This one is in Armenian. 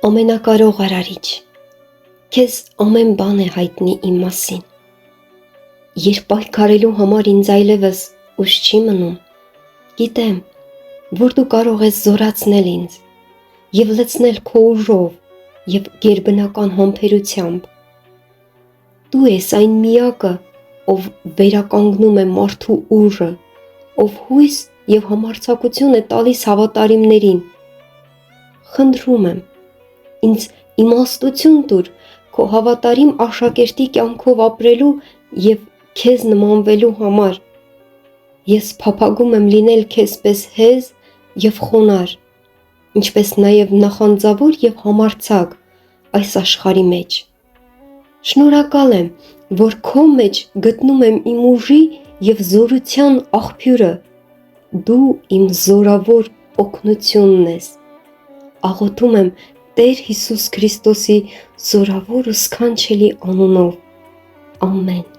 ամենակարող Արարիչ, քեզ ամեն բան է հայտնի իմ մասին։ Երբ պայքարելու համար ինձ այլևս ուժ չի մնում, գիտեմ, որ դու կարող ես զորացնել ինձ և լցնել քո ուժով և գերբնական համբերությամբ։ Դու ես այն միակը, ով վերականգնում է մարդու ուժը, ով հույս և համարձակություն է տալիս հավատարիմներին։ Խնդրում եմ, ինձ իմաստություն տուր քո հավատարիմ աշակերտի կյանքով ապրելու և քեզ նմանվելու համար։ Ես փափագում եմ լինել քեզ պես հեզ և խոնարհ, ինչպես նաև նախանձավոր և համարձակ այս աշխարհի մեջ։ Շնորհակալ եմ, որ քո մեջ գտնում եմ իմ ուժի և զորության աղբյուրը, դու իմ զորավոր օգնությունն ես։ Աղոթում եմ Տեր Հիսուս Քրիստոսի զորավոր ու սքանչելի անունով, ամեն։